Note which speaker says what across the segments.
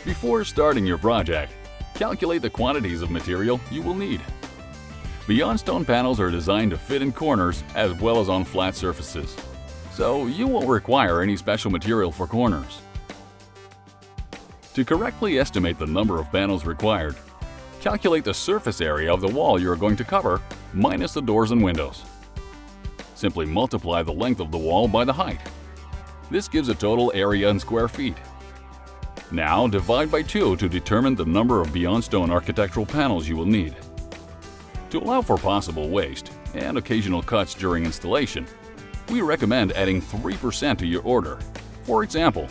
Speaker 1: Before starting your project, calculate the quantities of material you will need. Beonstone panels are designed to fit in corners as well as on flat surfaces, so you won't require any special material for corners. To correctly estimate the number of panels required, calculate the surface area of the wall you are going to cover minus the doors and windows. Simply multiply the length of the wall by the height. This gives a total area in square feet. Now divide by 2 to determine the number of Beonstone architectural panels you will need. To allow for possible waste and occasional cuts during installation, we recommend adding 3% to your order. For example,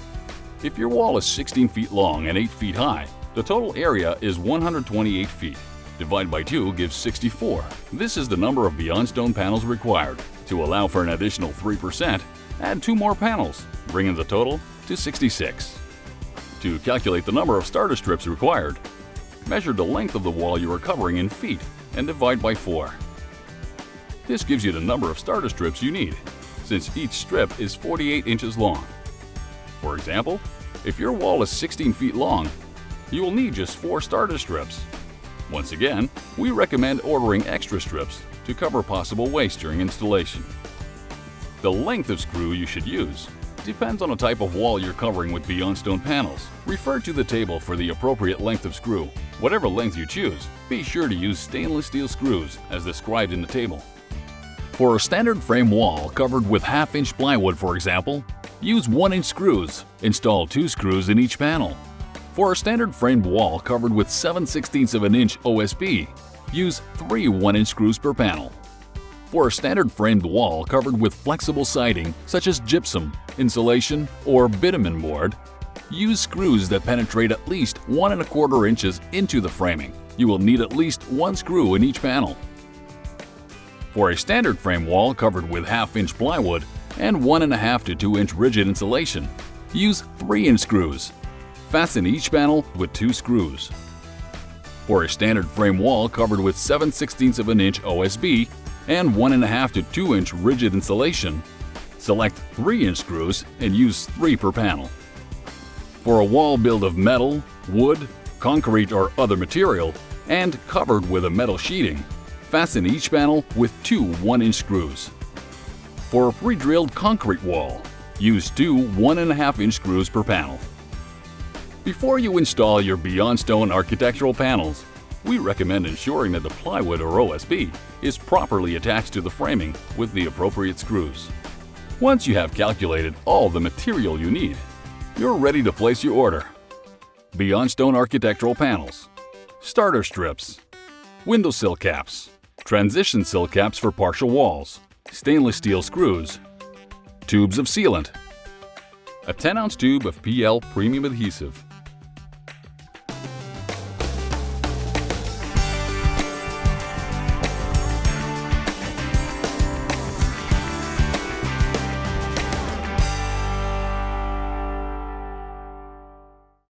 Speaker 1: if your wall is 16 feet long and 8 feet high, the total area is 128 feet. Divide by 2 gives 64. This is the number of Beonstone panels required. To allow for an additional 3%, add 2 more panels, bringing the total to 66. To calculate the number of starter strips required, measure the length of the wall you are covering in feet and divide by 4. This gives you the number of starter strips you need, since each strip is 48 inches long. For example, if your wall is 16 feet long, you will need just 4 starter strips. Once again, we recommend ordering extra strips to cover possible waste during installation. The length of screw you should use depends on the type of wall you're covering with Beonstone panels. Refer to the table for the appropriate length of screw. Whatever length you choose, be sure to use stainless steel screws as described in the table. For a standard frame wall covered with half-inch plywood, for example, use 1-inch screws. Install 2 screws in each panel. For a standard framed wall covered with 7/16 of an inch OSB, use 3 1-inch screws per panel. For a standard framed wall covered with flexible siding such as gypsum, insulation, or bitumen board, use screws that penetrate at least 1 1/4 inches into the framing. You will need at least 1 screw in each panel. For a standard frame wall covered with half-inch plywood and 1.5 to 2-inch rigid insulation, use 3-inch screws. Fasten each panel with 2 screws. For a standard frame wall covered with 7/16 of an inch OSB and 1.5 to 2-inch rigid insulation, select 3-inch screws and use 3 per panel. For a wall built of metal, wood, concrete, or other material and covered with a metal sheeting, fasten each panel with 2 1-inch screws. For a pre-drilled concrete wall, use 2 1.5-inch screws per panel. Before you install your Beonstone architectural panels, we recommend ensuring that the plywood or OSB is properly attached to the framing with the appropriate screws. Once you have calculated all the material you need, you're ready to place your order. Beonstone architectural panels, starter strips, windowsill caps, transition sill caps for partial walls, stainless steel screws, tubes of sealant, a 10-ounce tube of PL premium adhesive,